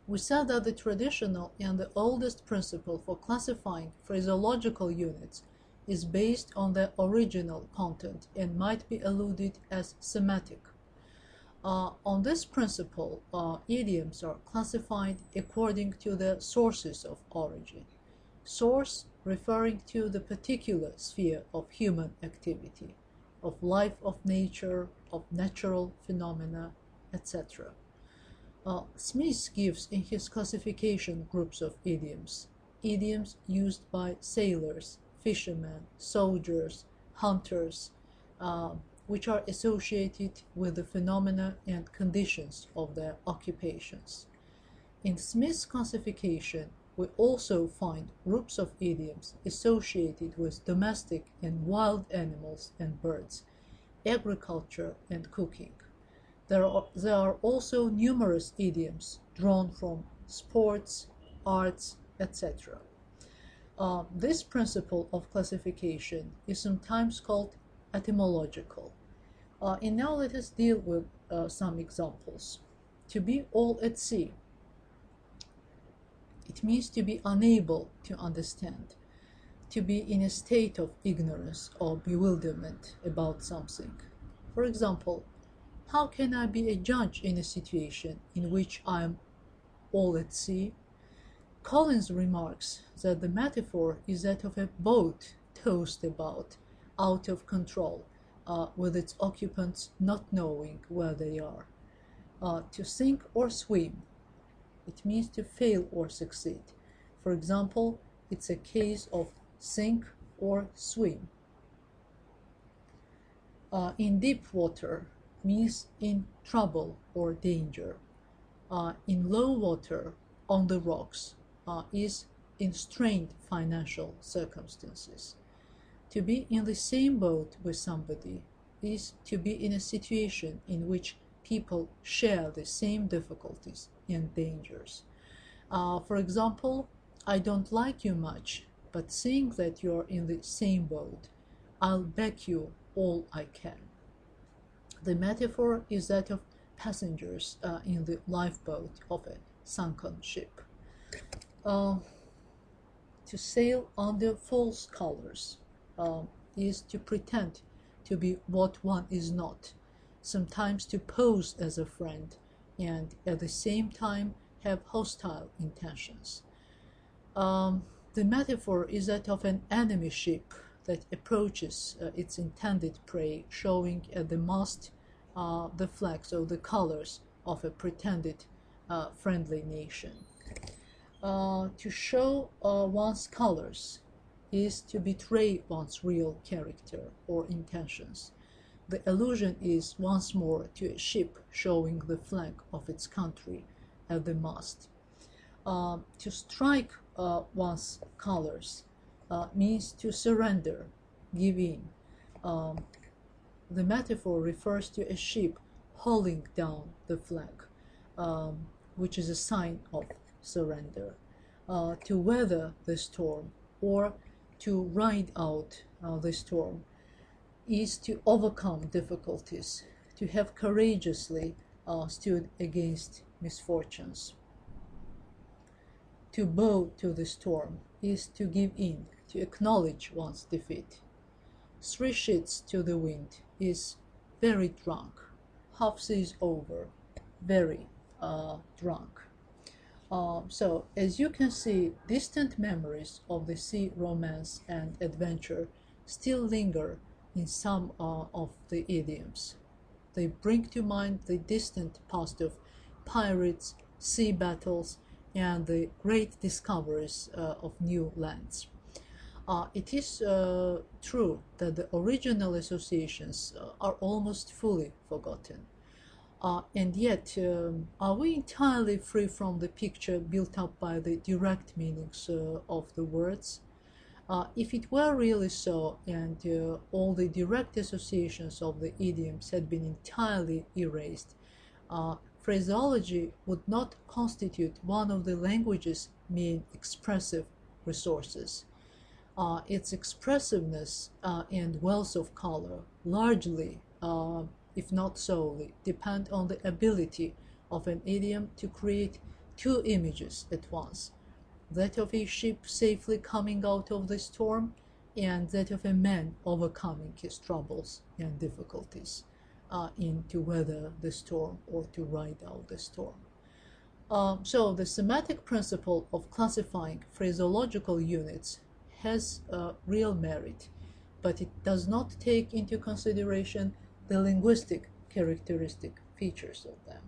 We said that the traditional and the oldest principle for classifying phraseological units is based on their original content and might be alluded as semantic. On this principle, idioms are classified according to their sources of origin. Source referring to the particular sphere of human activity, of life of nature, of natural phenomena, etc. Smith gives in his classification groups of idioms used by sailors, fishermen, soldiers, hunters, which are associated with the phenomena and conditions of their occupations. In Smith's classification, we also find groups of idioms associated with domestic and wild animals and birds, agriculture and cooking. There are also numerous idioms drawn from sports, arts, etc. This principle of classification is sometimes called etymological. And now let us deal with some examples. To be all at sea. It means to be unable to understand, to be in a state of ignorance or bewilderment about something. For example, how can I be a judge in a situation in which I am all at sea? Collins remarks that the metaphor is that of a boat tossed about, out of control, with its occupants not knowing where they are. To sink or swim, it means to fail or succeed. For example, it's a case of sink or swim. In deep water means in trouble or danger. In low water, on the rocks, is in strained financial circumstances. To be in the same boat with somebody is to be in a situation in which people share the same difficulties and dangers. For example, I don't like you much, but seeing that you're in the same boat, I'll back you all I can. The metaphor is that of passengers in the lifeboat of a sunken ship. To sail under false colors is to pretend to be what one is not, sometimes to pose as a friend and at the same time have hostile intentions. The metaphor is that of an enemy ship that approaches its intended prey, showing at the mast the flags or the colors of a pretended friendly nation. To show one's colors is to betray one's real character or intentions. The allusion is once more to a ship showing the flag of its country at the mast. To strike one's colors means to surrender, give in. The metaphor refers to a ship hauling down the flag, which is a sign of surrender. To weather the storm or to ride out the storm is to overcome difficulties, to have courageously stood against misfortunes. To bow to the storm is to give in, to acknowledge one's defeat. 3 sheets to the wind is very drunk. Half seas over, very drunk. So, as you can see, distant memories of the sea romance and adventure still linger in some of the idioms. They bring to mind the distant past of pirates, sea battles, and the great discoveries of new lands. It is true that the original associations are almost fully forgotten. And yet, are we entirely free from the picture built up by the direct meanings of the words? If it were really so, and all the direct associations of the idioms had been entirely erased, phraseology would not constitute one of the language's main expressive resources. Its expressiveness and wealth of color largely, if not solely, depend on the ability of an idiom to create two images at once, that of a ship safely coming out of the storm and that of a man overcoming his troubles and difficulties to weather the storm or to ride out the storm. So the semantic principle of classifying phraseological units has real merit, but it does not take into consideration the linguistic characteristic features of them.